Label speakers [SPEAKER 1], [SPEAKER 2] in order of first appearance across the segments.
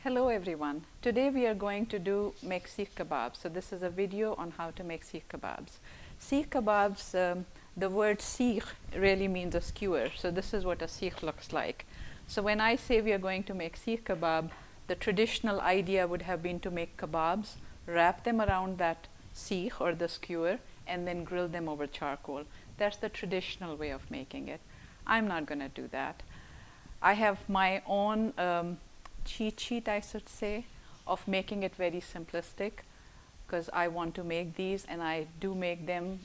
[SPEAKER 1] Hello everyone. Today we are going to make seekh kababs. So this is a video on how to make seekh kababs. Seekh kababs, the word seekh really means a skewer. So this is what a seekh looks like. So when I say we are going to make seekh kabab, the traditional idea would have been to make kababs, wrap them around that seekh or the skewer, and then grill them over charcoal. That's the traditional way of making it. I'm not going to do that. I have my own cheat sheet, I should say, of making it very simplistic, because I want to make these, and I do make them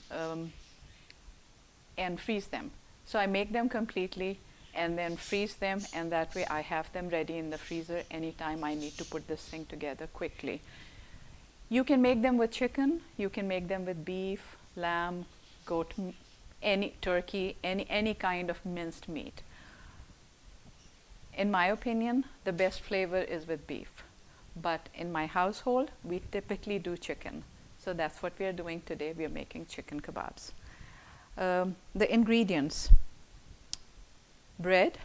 [SPEAKER 1] and freeze them. So I make them completely and then freeze them, and that way I have them ready in the freezer anytime I need to put this thing together quickly. You can make them with chicken, you can make them with beef, lamb, goat, turkey, any kind of minced meat. In my opinion, the best flavor is with beef. But in my household, we typically do chicken. So that's what we are doing today. We are making chicken kababs. The ingredients: bread,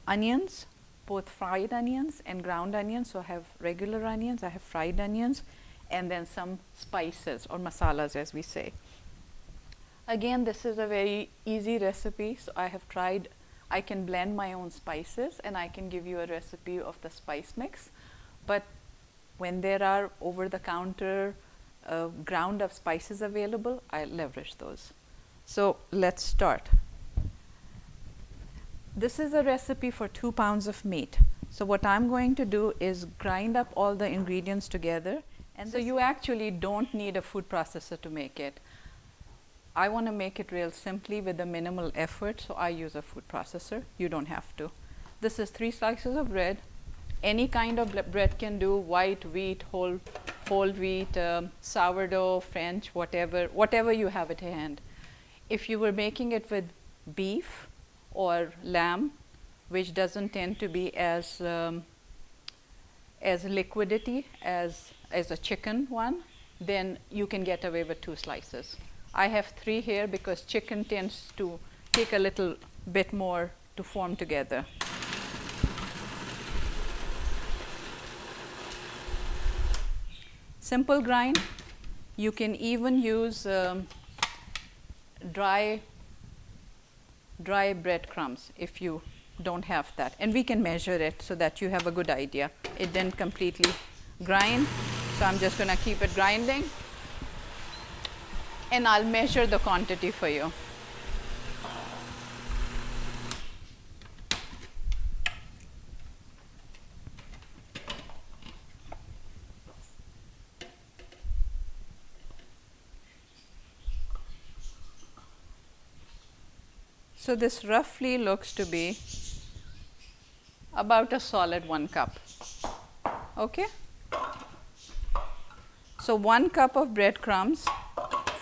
[SPEAKER 1] onions, both fried onions and ground onions. So I have regular onions, I have fried onions, and then some spices or masalas, as we say. Again, this is a very easy recipe. So I can blend my own spices, and I can give you a recipe of the spice mix. But when there are over-the-counter ground up spices available, I leverage those. So let's start. This is a recipe for 2 pounds of meat. So what I'm going to do is grind up all the ingredients together. And so you actually don't need a food processor to make it. I want to make it real simply with a minimal effort, so I use a food processor. You don't have to. This is 3 slices of bread. Any kind of bread can do: white wheat, whole wheat, sourdough, French, whatever you have at hand. If you were making it with beef or lamb, which doesn't tend to be as liquidy as a chicken one, then you can get away with 2 slices. I have 3 here because chicken tends to take a little bit more to form together. Simple grind. You can even use dry breadcrumbs if you don't have that. And we can measure it so that you have a good idea. It didn't completely grind, so I'm just going to keep it grinding. And I'll measure the quantity for you. So this roughly looks to be about a solid 1 cup. Okay? So 1 cup of breadcrumbs,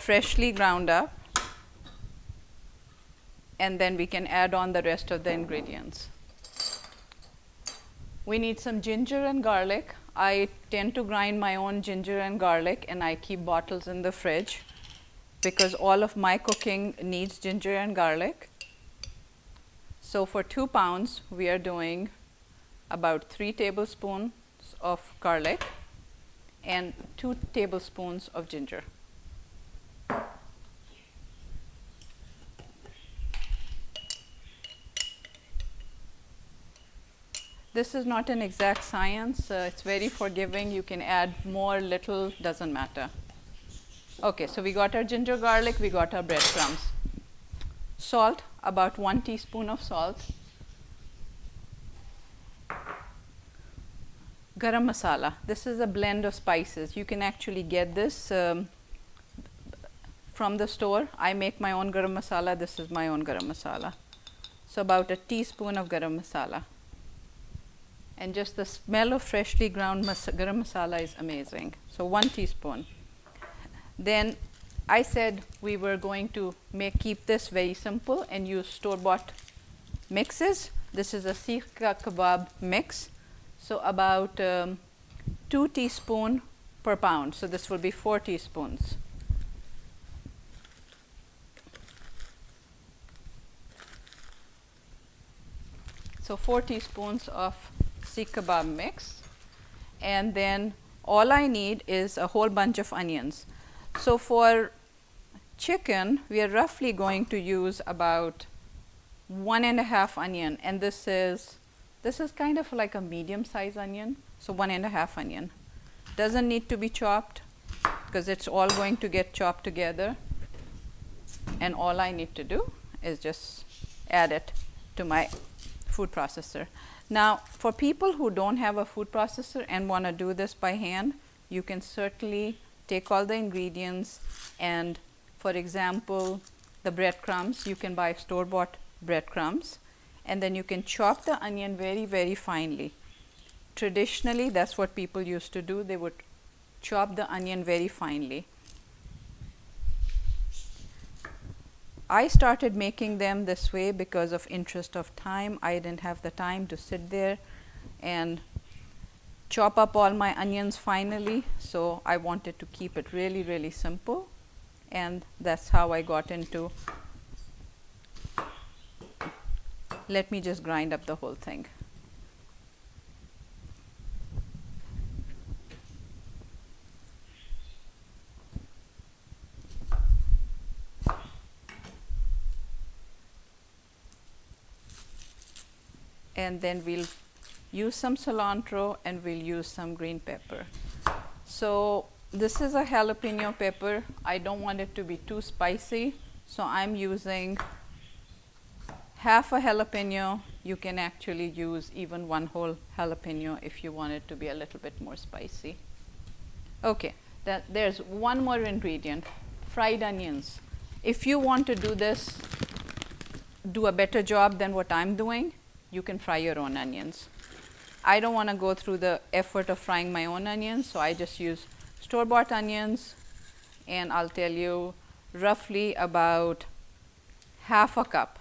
[SPEAKER 1] freshly ground up, and then we can add on the rest of the ingredients. We need some ginger and garlic. I tend to grind my own ginger and garlic, and I keep bottles in the fridge because all of my cooking needs ginger and garlic. So for 2 pounds, we are doing about 3 tablespoons of garlic and 2 tablespoons of ginger. This is not an exact science. It's very forgiving. You can add more, little, doesn't matter. Okay, so we got our ginger, garlic, we got our breadcrumbs. Salt, about 1 teaspoon of salt. Garam masala. This is a blend of spices. You can actually get this from the store. I make my own garam masala. This is my own garam masala. So about a teaspoon of garam masala. And just the smell of freshly ground garam masala is amazing. So 1 teaspoon. Then I said we were going to keep this very simple and use store-bought mixes. This is a Seekh Kabab mix. So about 2 teaspoons per pound. So this will be 4 teaspoons. So 4 teaspoons of Seekh Kabab mix, and then all I need is a whole bunch of onions. So for chicken, we are roughly going to use about 1.5 onion, and this is kind of like a medium size onion, so 1.5 onion. Doesn't need to be chopped because it's all going to get chopped together, and all I need to do is just add it to my food processor. Now, for people who don't have a food processor and want to do this by hand, you can certainly take all the ingredients and, for example, the breadcrumbs, you can buy store-bought breadcrumbs, and then you can chop the onion very, very finely. Traditionally, that's what people used to do. They would chop the onion very finely. I started making them this way because of interest of time. I didn't have the time to sit there and chop up all my onions finally, so I wanted to keep it really, really simple, and that's how I got into, let me just grind up the whole thing. And then we'll use some cilantro and we'll use some green pepper. So this is a jalapeno pepper. I don't want it to be too spicy, so I'm using half a jalapeno. You can actually use even one whole jalapeno if you want it to be a little bit more spicy. Okay, there's one more ingredient, fried onions. If you want to do this, do a better job than what I'm doing, you can fry your own onions. I don't want to go through the effort of frying my own onions, so I just use store-bought onions, and I'll tell you roughly about half a cup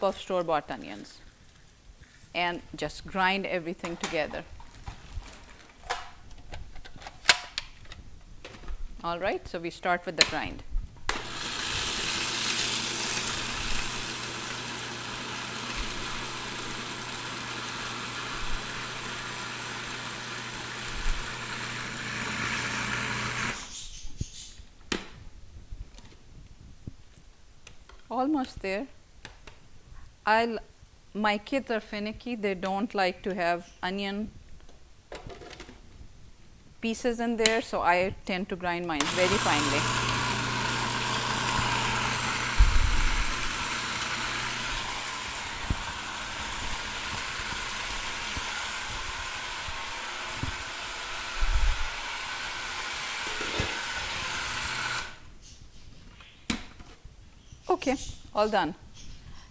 [SPEAKER 1] of store-bought onions, and just grind everything together. All right, so we start with the grind. Almost there. My kids are finicky. They don't like to have onion pieces in there, so I tend to grind mine very finely. Okay, all done.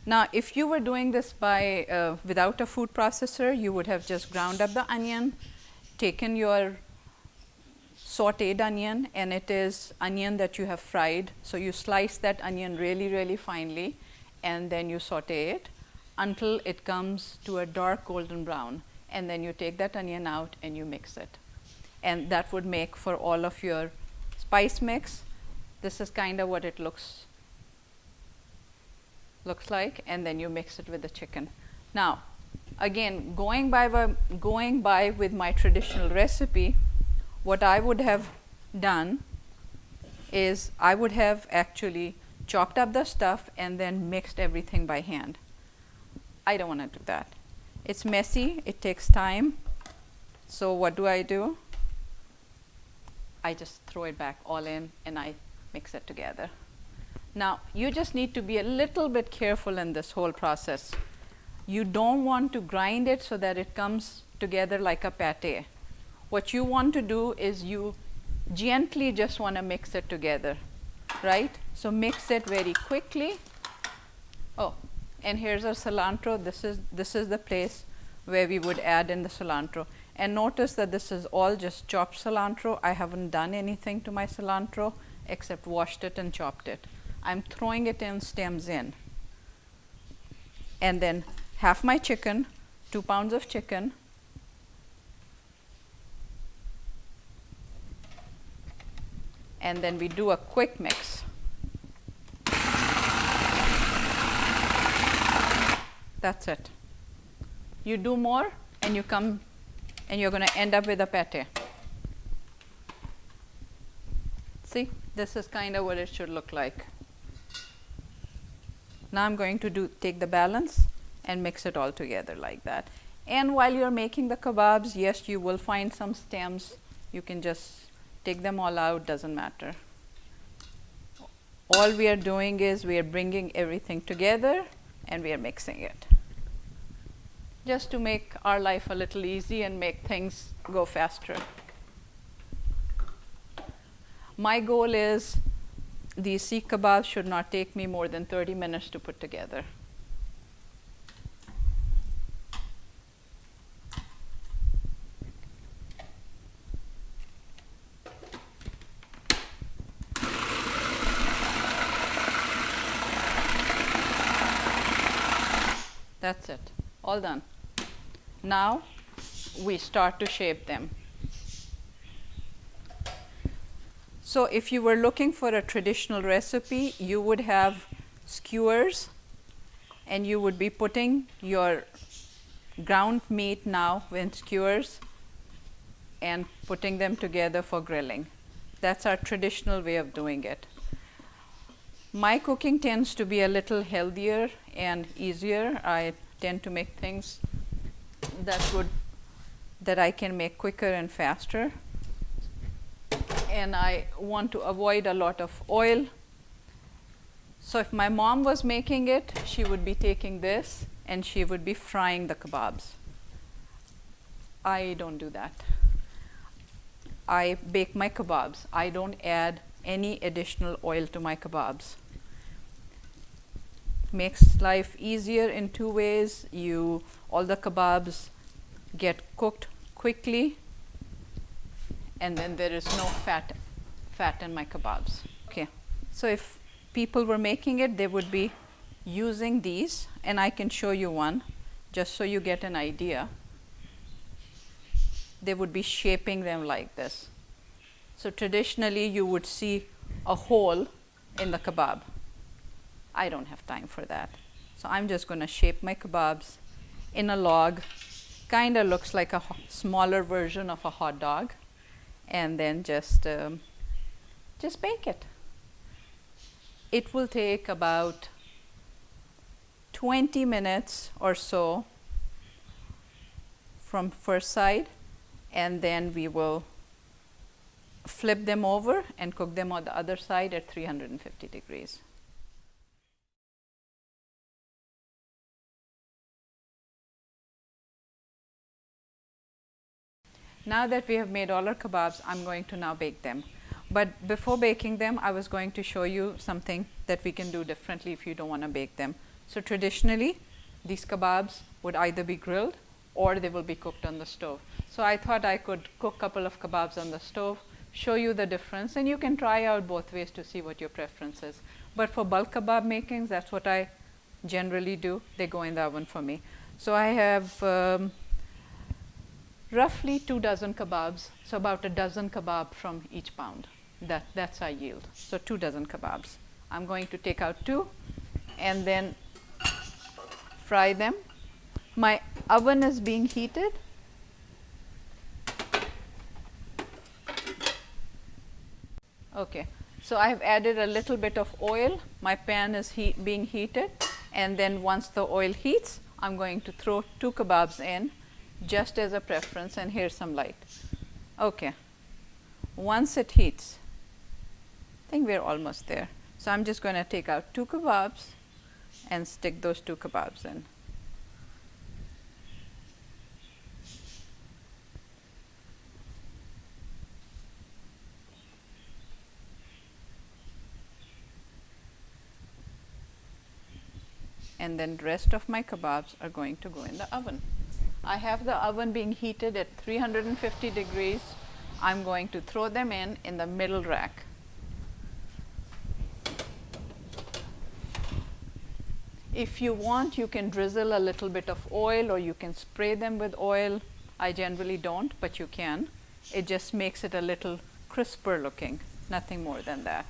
[SPEAKER 1] Now, if you were doing this by without a food processor, you would have just ground up the onion, taken your sautéed onion, and it is onion that you have fried. So you slice that onion really, really finely, and then you saute it until it comes to a dark golden brown, and then you take that onion out and you mix it. And that would make for all of your spice mix. This is kind of what it looks like, and then you mix it with the chicken. Now, again, going by with my traditional recipe, what I would have done is I would have actually chopped up the stuff and then mixed everything by hand. I don't want to do that. It's messy, it takes time. So what do? I just throw it back all in and I mix it together. Now, you just need to be a little bit careful in this whole process. You don't want to grind it so that it comes together like a pate. What you want to do is you gently just want to mix it together, right? So mix it very quickly. Oh, and here's our cilantro. This is the place where we would add in the cilantro. And notice that this is all just chopped cilantro. I haven't done anything to my cilantro except washed it and chopped it. I'm throwing it in stems in. And then half my chicken, 2 pounds of chicken. And then we do a quick mix. That's it. You do more and you come and you're going to end up with a pate. See, this is kind of what it should look like. Now I'm going to take the balance and mix it all together like that. And while you're making the kebabs, yes, you will find some stems. You can just take them all out, doesn't matter. All we are doing is we are bringing everything together and we are mixing it. Just to make our life a little easy and make things go faster. My goal is these seekh kebabs should not take me more than 30 minutes to put together. That's it, all done. Now we start to shape them. So if you were looking for a traditional recipe, you would have skewers and you would be putting your ground meat now in skewers and putting them together for grilling. That's our traditional way of doing it. My cooking tends to be a little healthier and easier. I tend to make things that I can make quicker and faster. And I want to avoid a lot of oil. So if my mom was making it, she would be taking this and she would be frying the kebabs. I don't do that. I bake my kebabs. I don't add any additional oil to my kebabs. Makes life easier in two ways. All the kebabs get cooked quickly, and then there is no fat in my kebabs. Okay, so if people were making it, they would be using these, and I can show you one just so you get an idea. They would be shaping them like this. So traditionally you would see a hole in the kebab. I don't have time for that. So I'm just going to shape my kebabs in a log. Kind of looks like a smaller version of a hot dog. And then just bake it. It will take about 20 minutes or so from first side, and then we will flip them over and cook them on the other side at 350 degrees. Now that we have made all our kebabs, I'm going to now bake them. But before baking them, I was going to show you something that we can do differently if you don't want to bake them. So traditionally, these kebabs would either be grilled or they will be cooked on the stove. So I thought I could cook a couple of kebabs on the stove, show you the difference, and you can try out both ways to see what your preference is. But for bulk kebab makings, that's what I generally do. They go in the oven for me. So I have roughly 2 dozen kebabs, so about a dozen kebab from each pound. That's our yield. So 2 dozen kebabs. I'm going to take out 2 and then fry them. My oven is being heated. Okay, so I have added a little bit of oil. My pan is being heated, and then once the oil heats, I'm going to throw 2 kebabs in, just as a preference, and here's some light. Okay, once it heats, I think we're almost there. So I'm just going to take out 2 kebabs and stick those 2 kebabs in. And then the rest of my kebabs are going to go in the oven. I have the oven being heated at 350 degrees. I'm going to throw them in the middle rack. If you want, you can drizzle a little bit of oil, or you can spray them with oil. I generally don't, but you can. It just makes it a little crisper looking, nothing more than that.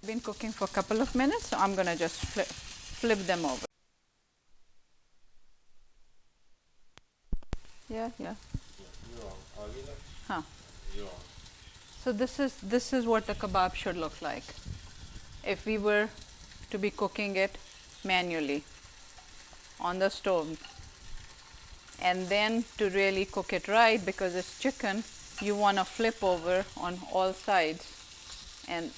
[SPEAKER 1] Been cooking for a couple of minutes, so I'm gonna just flip them over. Yeah. Huh. So this is what a kebab should look like if we were to be cooking it manually on the stove. And then to really cook it right, because it's chicken, you want to flip over on all sides and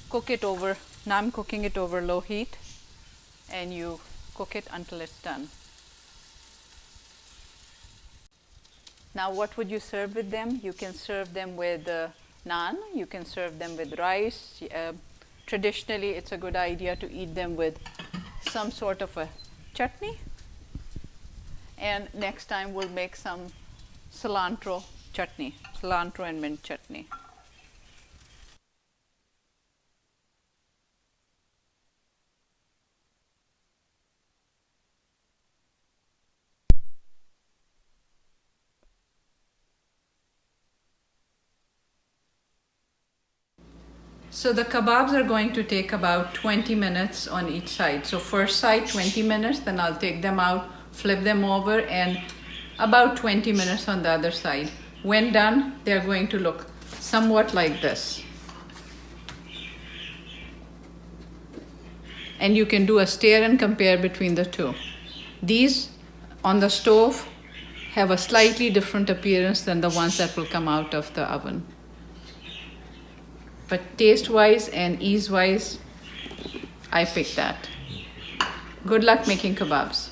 [SPEAKER 1] cook it over. Now I'm cooking it over low heat, and you cook it until it's done. Now what would you serve with them? You can serve them with naan, you can serve them with rice. Traditionally it's a good idea to eat them with some sort of a chutney. And next time we'll make some cilantro chutney, cilantro and mint chutney. So the kebabs are going to take about 20 minutes on each side. So first side 20 minutes, then I'll take them out, flip them over, and about 20 minutes on the other side. When done, they're going to look somewhat like this. And you can do a stare and compare between the two. These on the stove have a slightly different appearance than the ones that will come out of the oven. But taste-wise and ease-wise, I picked that. Good luck making kebabs.